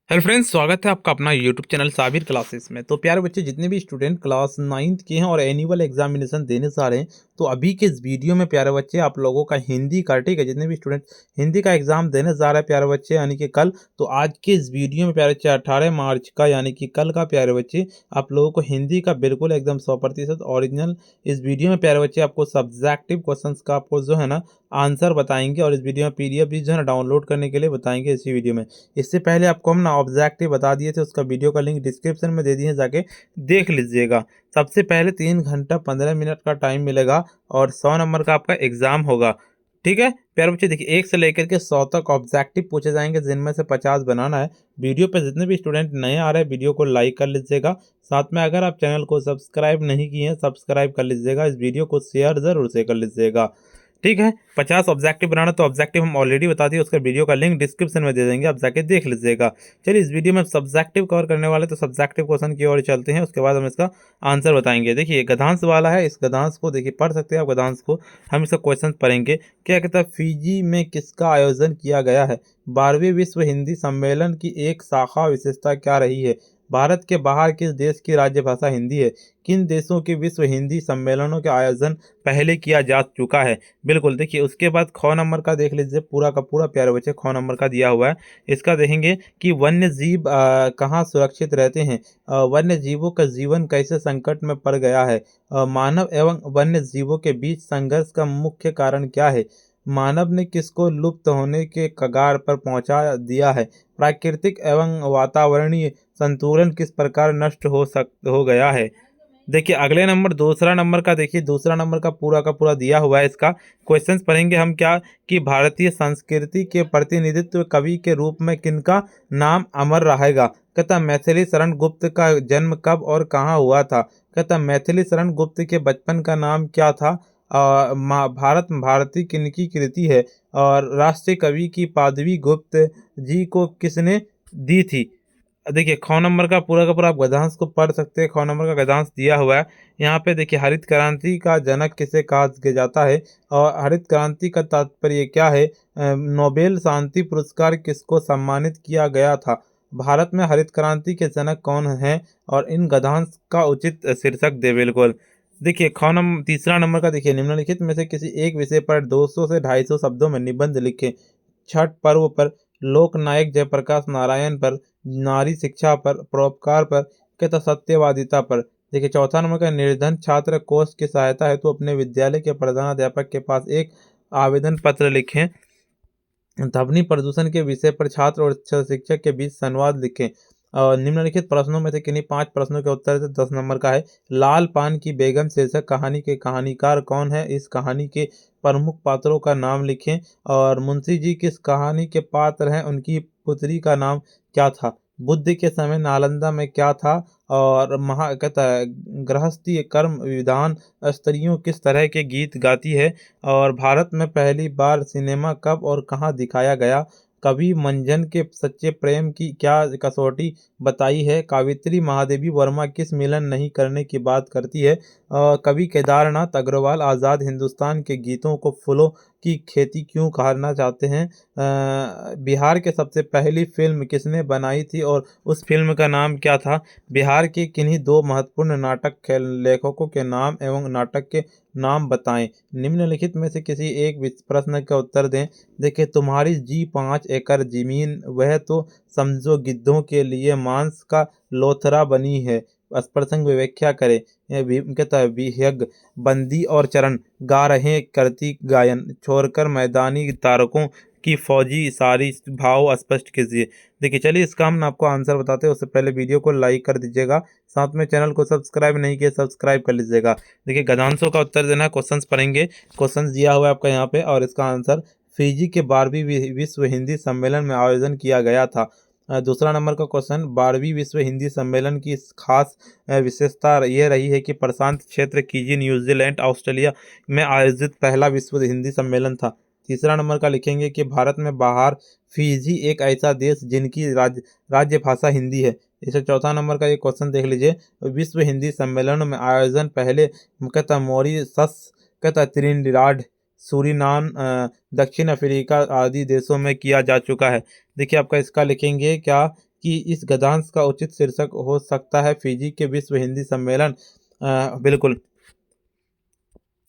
Hello friends, स्वागत है आपका अपना यूट्यूब चैनल साबिर क्लासेस में। तो प्यारे बच्चे, जितने भी स्टूडेंट क्लास 9th के हैं और एनुअल एग्जामिनेशन देने जा रहे हैं, तो अभी के इस वीडियो में प्यारे बच्चे आप लोगों का हिंदी का, ठीक है, जितने भी स्टूडेंट हिंदी का एग्जाम देने जा रहे हैं प्यारे बच्चे, यानी कि कल, तो आज के इस वीडियो में प्यारे बच्चे 18 मार्च का यानी कि कल का प्यारे बच्चे आप लोगों को हिंदी का बिल्कुल एकदम 100% ओरिजिनल इस वीडियो में प्यारे बच्चे आपको सब्जेक्टिव क्वेश्चन का आपको जो है ना आंसर बताएंगे, और इस वीडियो में PDF भी जो है ना डाउनलोड करने के लिए बताएंगे इसी वीडियो में। इससे पहले आपको हम ना ऑब्जेक्टिव बता दिए थे, उसका वीडियो का लिंक डिस्क्रिप्शन में दे दिए हैं, जाके देख लीजिएगा। सबसे पहले 3 घंटा 15 मिनट का टाइम मिलेगा और 100 नंबर का आपका एग्जाम होगा। ठीक है प्यारे बच्चे, देखिए 1 से लेकर के 100 तक ऑब्जेक्टिव पूछे जाएंगे, जिनमें से 50 बनाना है। वीडियो पे जितने भी स्टूडेंट नए आ रहे हैं, वीडियो को लाइक कर लीजिएगा। साथ में अगर आप चैनल को सब्सक्राइब नहीं किए हैं, सब्सक्राइब कर लीजिएगा। इस वीडियो को शेयर जरूर से कर लीजिएगा। ठीक है, 50 ऑब्जेक्टिव बनाना, तो ऑब्जेक्टिव हम ऑलरेडी बता दिए, उसका वीडियो का लिंक डिस्क्रिप्शन में दे देंगे, आप जाके देख लीजिएगा। चलिए, इस वीडियो में सब्जेक्टिव कवर करने वाले, तो सब्जेक्टिव क्वेश्चन की ओर चलते हैं, उसके बाद हम इसका आंसर बताएंगे। देखिए गद्यांश वाला है, इस गद्यांश को देखिए पढ़ सकते हैं आप। गद्यांश को हम इसका क्वेश्चन पढ़ेंगे। क्या कहता है, फिजी में किसका आयोजन किया गया है? 12वें विश्व हिंदी सम्मेलन की एक शाखा विशेषता क्या रही है? भारत के बाहर किस देश की राजभाषा हिंदी है? किन देशों के विश्व हिंदी सम्मेलनों के आयोजन पहले किया जा चुका है? बिल्कुल, देखिए उसके बाद ख नंबर का देख लीजिए, पूरा का पूरा प्यारे बच्चे ख नंबर का दिया हुआ है। इसका देखेंगे कि वन्य जीव कहाँ सुरक्षित रहते हैं? वन्य जीवों का जीवन कैसे संकट में पड़ गया है? मानव एवं वन्य जीवों के बीच संघर्ष का मुख्य कारण क्या है? मानव ने किसको लुप्त होने के कगार पर पहुंचा दिया है? प्राकृतिक एवं वातावरणीय संतुलन किस प्रकार नष्ट हो गया है? देखिए अगले नंबर, दूसरा नंबर का देखिए, दूसरा नंबर का पूरा दिया हुआ है। इसका क्वेश्चंस पढ़ेंगे हम क्या, कि भारतीय संस्कृति के प्रतिनिधित्व कवि के रूप में किनका नाम अमर रहेगा? कहता मैथिली शरण गुप्त का जन्म कब और कहाँ हुआ था? कहता मैथिली शरण गुप्त के बचपन का नाम क्या था? भारत भारती किनकी कृति है? और राष्ट्रीय कवि की पदवी गुप्त जी को किसने दी थी? देखिए ख नंबर का पूरा आप गद्यांश को पढ़ सकते हैं। ख नंबर का गद्यांश दिया हुआ है। यहाँ पे देखिए, हरित क्रांति का जनक किसे कहा जाता है? और हरित क्रांति का तात्पर्य क्या है? नोबेल शांति पुरस्कार किसको सम्मानित किया गया था? भारत में हरित क्रांति के जनक कौन है? और इन गद्यांश का उचित शीर्षक दे। बिल्कुल, देखिए तीसरा नंबर का देखिए, निम्नलिखित में से किसी एक विषय पर 200 से 250 शब्दों में निबंध लिखें। छठ पर्व पर, लोक नायक जयप्रकाश नारायण पर, नारी शिक्षा पर, परोपकार पर, कहता सत्यवादिता पर। देखिए चौथा नंबर का, निर्धन छात्र कोष की सहायता हेतु अपने विद्यालय के प्रधानाध्यापक के पास एक आवेदन पत्र लिखें। ध्वनि प्रदूषण के विषय पर छात्र और शिक्षक के बीच संवाद लिखें। और निम्नलिखित प्रश्नों में से किन्हीं 5 प्रश्नों के उत्तर से 10 नंबर का है। लाल पान की बेगम शीर्षक कहानी के कहानीकार कौन है? इस कहानी के प्रमुख पात्रों का नाम लिखें। और मुंशी जी किस कहानी के पात्र हैं? उनकी पुत्री का नाम क्या था? बुद्ध के समय नालंदा में क्या था? और कहता है गृहस्थी कर्म विधान स्त्रियों किस तरह के गीत गाती है? और भारत में पहली बार सिनेमा कब और कहाँ दिखाया गया? कवि मंजन के सच्चे प्रेम की क्या कसौटी बताई है? कावित्री महादेवी वर्मा किस मिलन नहीं करने की बात करती है? कवि केदारनाथ अग्रवाल आज़ाद हिंदुस्तान के गीतों को फूलों की खेती क्यों कहना चाहते हैं? बिहार के सबसे पहली फिल्म किसने बनाई थी और उस फिल्म का नाम क्या था? बिहार के किन्हीं 2 महत्वपूर्ण नाटक लेखकों के नाम एवं नाटक के नाम बताएं। निम्नलिखित में से किसी एक प्रश्न का उत्तर दें। देखिए, तुम्हारी जी 5 एकड़ जमीन, वह तो समझो गिद्धों के लिए मांस का लोथरा बनी है। इस प्रसंग में व्याख्या करें। कहता है विहंग, बंदी और चरण गा रहे करती गायन, छोड़कर मैदानी तारकों की फौजी सारी भाव स्पष्ट कीजिए। देखिए चलिए, इसका हम आपको आंसर बताते हैं, उससे पहले वीडियो को लाइक कर दीजिएगा। साथ में चैनल को सब्सक्राइब नहीं किया, सब्सक्राइब कर लीजिएगा। देखिए गद्यांशों का उत्तर देना है, क्वेश्चंस पढ़ेंगे। क्वेश्चंस दिया हुआ है आपका यहाँ पे, और इसका आंसर फिजी के 12वीं विश्व हिंदी सम्मेलन में आयोजन किया गया था। दूसरा नंबर का क्वेश्चन, 12वीं विश्व हिंदी सम्मेलन की खास विशेषता यह रही है कि प्रशांत क्षेत्र, फिजी, न्यूजीलैंड, ऑस्ट्रेलिया में आयोजित पहला विश्व हिंदी सम्मेलन था। तीसरा नंबर का लिखेंगे कि भारत में बाहर फिजी एक ऐसा देश जिनकी राज्य भाषा हिंदी है। इसे चौथा नंबर का ये क्वेश्चन देख लीजिए। विश्व हिंदी सम्मेलन में आयोजन पहले कहता मॉरिशस, कहता त्रिनिदाद, सूरीनाम, दक्षिण अफ्रीका आदि देशों में किया जा चुका है। देखिए आपका इसका लिखेंगे क्या, कि इस गद्यांश का उचित शीर्षक हो सकता है फिजी के विश्व हिंदी सम्मेलन। बिल्कुल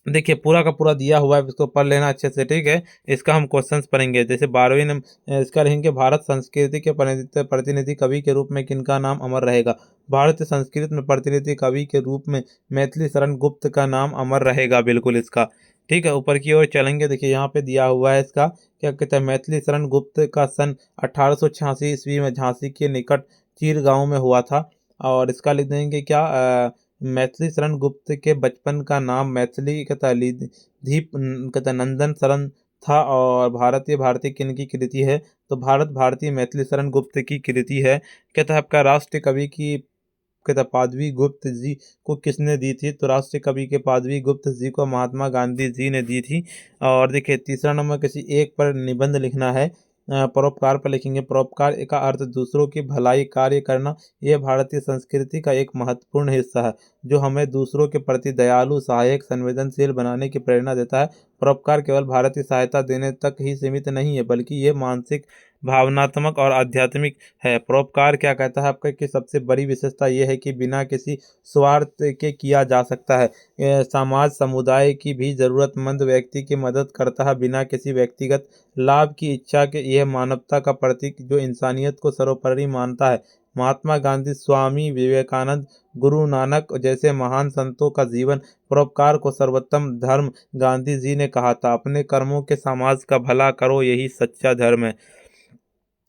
देखिए पूरा का पूरा दिया हुआ है, इसको पढ़ लेना अच्छे से, ठीक है। इसका हम क्वेश्चंस पढ़ेंगे। जैसे 12वीं नंबर इसका रहेंगे, भारत संस्कृति के प्रतिनिधि कवि के रूप में किनका नाम अमर रहेगा। भारतीय संस्कृत में प्रतिनिधि कवि के रूप में मैथिली शरण गुप्त का नाम अमर रहेगा, बिल्कुल इसका, ठीक है। ऊपर की ओर चलेंगे, देखिए यहाँ पे दिया हुआ है इसका, क्या कहते हैं, मैथिली शरण गुप्त का सन 1886 ईस्वी में झांसी के निकट चीर गांव में हुआ था। और इसका लिख देंगे क्या, मैथिली शरण गुप्त के बचपन का नाम मैथिली कहता दीप कहता नंदन शरण था। और भारतीय किन की कृति है, तो भारत भारतीय मैथिली शरण गुप्त की कृति है। कहता है आपका राष्ट्रीय कवि की कहता पादवी गुप्त जी को किसने दी थी, तो राष्ट्रीय कवि के पादवी गुप्त जी को महात्मा गांधी जी ने दी थी। और देखिए तीसरा नंबर, किसी एक पर निबंध लिखना है, परोपकार पर लिखेंगे। परोपकार का अर्थ दूसरों की भलाई कार्य करना, यह भारतीय संस्कृति का एक महत्वपूर्ण हिस्सा है जो हमें दूसरों के प्रति दयालु, सहायक, संवेदनशील बनाने की प्रेरणा देता है। परोपकार केवल भारतीय सहायता देने तक ही सीमित नहीं है, बल्कि ये मानसिक, भावनात्मक और आध्यात्मिक है। परोपकार क्या कहता है आपका कि सबसे बड़ी विशेषता यह है कि बिना किसी स्वार्थ के किया जा सकता है। यह समाज समुदाय की भी जरूरतमंद व्यक्ति की मदद करता है बिना किसी व्यक्तिगत लाभ की इच्छा के। यह मानवता का प्रतीक जो इंसानियत को सर्वोपरि मानता है। महात्मा गांधी, स्वामी विवेकानंद, गुरु नानक जैसे महान संतों का जीवन परोपकार को सर्वोत्तम धर्म गांधी जी ने कहा था। अपने कर्मों के समाज का भला करो, यही सच्चा धर्म है।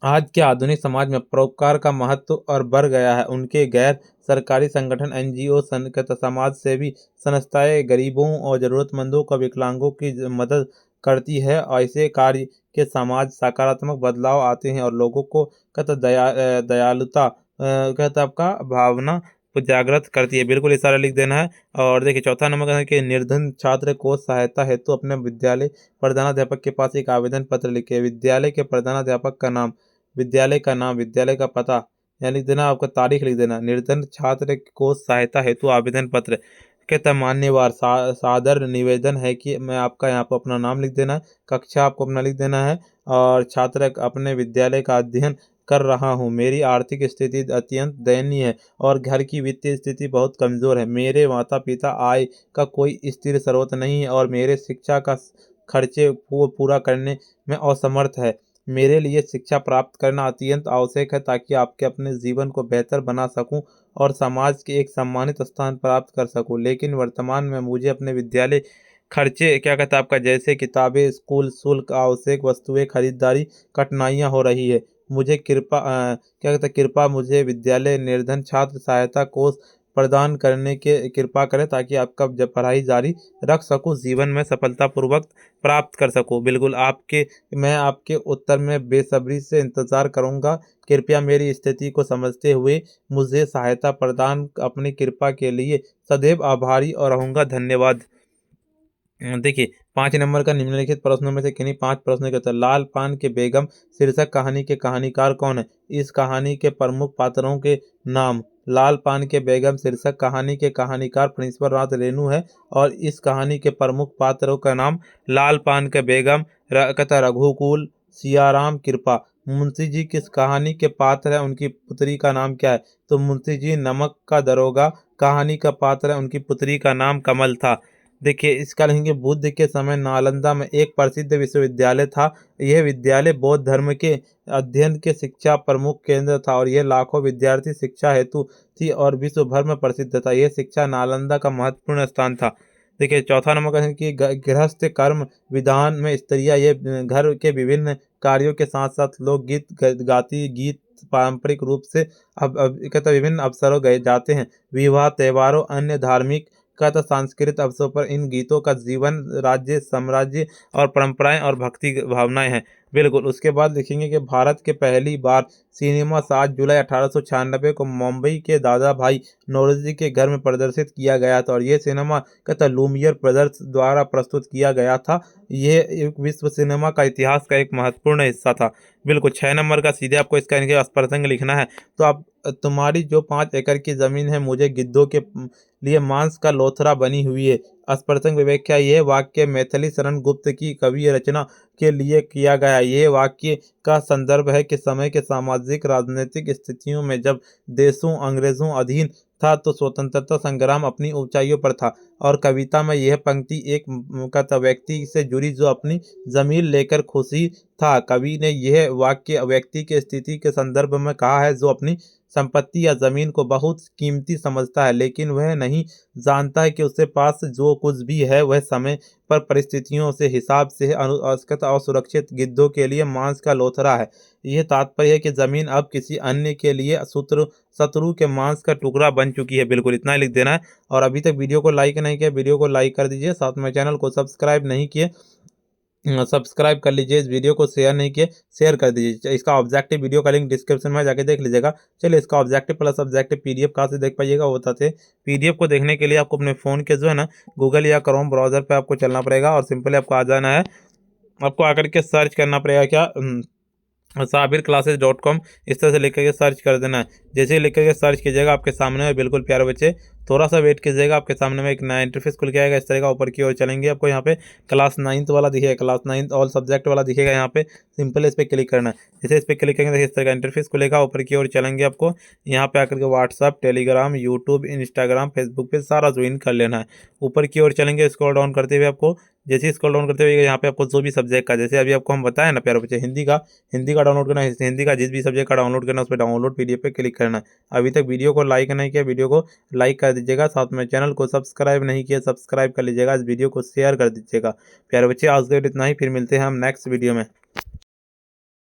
आज के आधुनिक समाज में परोपकार का महत्व और बढ़ गया है। उनके गैर सरकारी संगठन, एनजीओ, समाज सेवी संस्थाएं गरीबों और जरूरतमंदों को, विकलांगों की मदद करती है। ऐसे कार्य के समाज सकारात्मक बदलाव आते हैं और लोगों को दयालुता कहता आपका भावना को जागृत करती है। बिल्कुल इशारा लिख देना है। और देखिए चौथा नंबर है कि निर्धन छात्र को सहायता हेतु तो अपने विद्यालय प्रधानाध्यापक के पास एक आवेदन पत्र लिखे। विद्यालय के प्रधानाध्यापक का नाम, विद्यालय का नाम, विद्यालय का पता यहाँ लिख देना, आपका तारीख लिख देना। निर्धन छात्र को सहायता हेतु आवेदन पत्र, कहता मान्यवर सादर निवेदन है कि मैं आपका यहाँ पर अपना नाम लिख देना है, कक्षा आपको अपना लिख देना है। और छात्र अपने विद्यालय का अध्ययन कर रहा हूँ, मेरी आर्थिक स्थिति अत्यंत दयनीय है और घर की वित्तीय स्थिति बहुत कमजोर है। मेरे माता पिता आय का कोई स्थिर स्रोत नहीं है और मेरे शिक्षा का खर्चे को पूरा करने में असमर्थ है। मेरे लिए शिक्षा प्राप्त करना अत्यंत आवश्यक है ताकि आपके अपने जीवन को बेहतर बना सकूं और समाज के एक सम्मानित स्थान प्राप्त कर सकूं। लेकिन वर्तमान में मुझे अपने विद्यालय खर्चे क्या कहता है आपका, जैसे किताबें, स्कूल शुल्क, आवश्यक वस्तुएं खरीदारी कठिनाइयां हो रही है। मुझे क्या कहता है, कृपा मुझे विद्यालय निर्धन छात्र सहायता कोष प्रदान करने के कृपा करें ताकि आपका जब पढ़ाई जारी रख सकूं, जीवन में सफलतापूर्वक प्राप्त कर सकूं। बिल्कुल मैं आपके उत्तर में बेसब्री से इंतजार करूंगा। कृपया मेरी स्थिति को समझते हुए मुझे सहायता प्रदान, अपनी कृपा के लिए सदैव आभारी और रहूंगा। धन्यवाद। देखिए 5 नंबर का निम्नलिखित प्रश्नों में से किन्हीं 5 प्रश्नों के उत्तर। लाल पान के बेगम शीर्षक कहानी के कहानीकार कौन है। इस कहानी के प्रमुख पात्रों के नाम। लाल पान के बेगम शीर्षक कहानी के कहानीकार प्रिंसिपल नाथ रेणु है और इस कहानी के प्रमुख पात्रों का नाम लाल पान के बेगम, कथा रघुकुल, सियाराम, कृपा। मुंशी जी किस कहानी के पात्र है, उनकी पुत्री का नाम क्या है, तो मुंशी जी नमक का दरोगा कहानी का पात्र है, उनकी पुत्री का नाम कमल था। देखिए इसका लिखेंगे, बुद्ध के समय नालंदा में एक प्रसिद्ध विश्वविद्यालय था। यह विद्यालय बौद्ध धर्म के अध्ययन के शिक्षा प्रमुख केंद्र था और यह लाखों विद्यार्थी शिक्षा हेतु थी और विश्व भर में प्रसिद्ध था। यह शिक्षा नालंदा का महत्वपूर्ण स्थान था। देखिए चौथा नंबर का है कि गृहस्थ कर्म विधान में स्त्रियां ये घर के विभिन्न कार्यों के साथ साथ लोकगीत गाती, गीत पारंपरिक रूप से अब कहता विभिन्न अवसरों गए जाते हैं। विवाह, त्योहारों, अन्य धार्मिक कहता सांस्कृतिक अवसरों पर इन गीतों का जीवन, राज्य, साम्राज्य और परंपराएं और भक्ति भावनाएं हैं। बिल्कुल उसके बाद लिखेंगे कि भारत के पहली बार सिनेमा 7 जुलाई 1896 को मुंबई के दादा भाई नौरोजी के घर में प्रदर्शित किया गया था और ये सिनेमा कहता लूमियर ब्रदर्स द्वारा प्रस्तुत किया गया था। ये एक विश्व सिनेमा का इतिहास का एक महत्वपूर्ण हिस्सा था। बिल्कुल 6 नंबर का सीधे आपको इसका इनके प्रसंग लिखना है। तो आप, तुम्हारी जो 5 एकड़ की जमीन है मुझे गिद्धों के लिए मांस का लोथरा बनी हुई है। स्पर्शक व्याख्या यह वाक्य मैथिली शरण गुप्त की कवि रचना के लिए किया गया। यह वाक्य का संदर्भ है कि समय के सामाजिक राजनीतिक स्थितियों में जब देशों अंग्रेजों अधीन था तो स्वतंत्रता संग्राम अपनी ऊंचाइयों पर था। और कविता में यह पंक्ति एक व्यक्ति से जुड़ी जो अपनी जमीन लेकर खुशी था। कवि ने यह वाक्य व्यक्ति के स्थिति के संदर्भ में कहा है जो अपनी संपत्ति या जमीन को बहुत कीमती समझता है, लेकिन वह नहीं जानता है कि उसके पास जो कुछ भी है वह समय पर परिस्थितियों से हिसाब से असुरक्षित और सुरक्षित गिद्धों के लिए मांस का लोथरा है। यह तात्पर्य है कि जमीन अब किसी अन्य के लिए शत्रु के मांस का टुकड़ा बन चुकी है। बिल्कुल इतना ही लिख देना है। और अभी तक वीडियो को लाइक नहीं किया, वीडियो को लाइक कर दीजिए। साथ में चैनल को सब्सक्राइब नहीं किए, सब्सक्राइब कर लीजिए। इस वीडियो को शेयर नहीं किए, शेयर कर दीजिए। इसका ऑब्जेक्टिव वीडियो का लिंक डिस्क्रिप्शन में जाके देख लीजिएगा। चलिए इसका ऑब्जेक्टिव प्लस ऑब्जेक्टिव पीडीएफ कहाँ से देख पाइएगा वो बताते हैं। पीडीएफ को देखने के लिए आपको अपने फ़ोन के जो है ना गूगल या क्रोम ब्राउजर पे आपको चलना पड़ेगा और सिंपली आपको आ जाना है। आपको आकर के सर्च करना पड़ेगा क्या sabirclasses.com, इस तरह से लिख करके सर्च कर देना है। जैसे ही लिख करके सर्च कीजिएगा आपके सामने में बिल्कुल प्यारे बच्चे थोड़ा सा वेट कीजिएगा, आपके सामने में एक नया इंटरफेस खुल के आएगा। इस तरह का ऊपर की ओर चलेंगे, आपको यहाँ पे क्लास 9th वाला दिखेगा, क्लास 9th ऑल सब्जेक्ट वाला दिखेगा। यहाँ पे सिंपल इस पर क्लिक करना है। जैसे इस पर क्लिक करेंगे तो इस तरह का इंटरफेस खुलेगा। ऊपर की ओर चलेंगे, आपको यहाँ पे आकर के WhatsApp, Telegram, YouTube, Instagram, Facebook पे सारा ज्वाइन कर लेना है। ऊपर की ओर चलेंगे, स्क्रॉल डाउन करते हुए आपको जैसे ही स्क्रॉल डाउन करते हुए यहाँ पे आपको जो भी सब्जेक्ट का, जैसे अभी आपको हम बताया ना प्यारे बच्चे, हिंदी का डाउनलोड करना है। हिंदी का जिस भी सब्जेक्ट का डाउनलोड करना है उस पर डाउनलोड पीडीएफ पे क्लिक करना है। अभी तक वीडियो को लाइक नहीं किया, वीडियो को लाइक कर दीजिएगा। साथ में चैनल को सब्सक्राइब नहीं किया, सब्सक्राइब कर लीजिएगा। इस वीडियो को शेयर कर दीजिएगा। प्यारे बच्चे आज के लिए इतना ही, फिर मिलते हैं हम नेक्स्ट वीडियो में।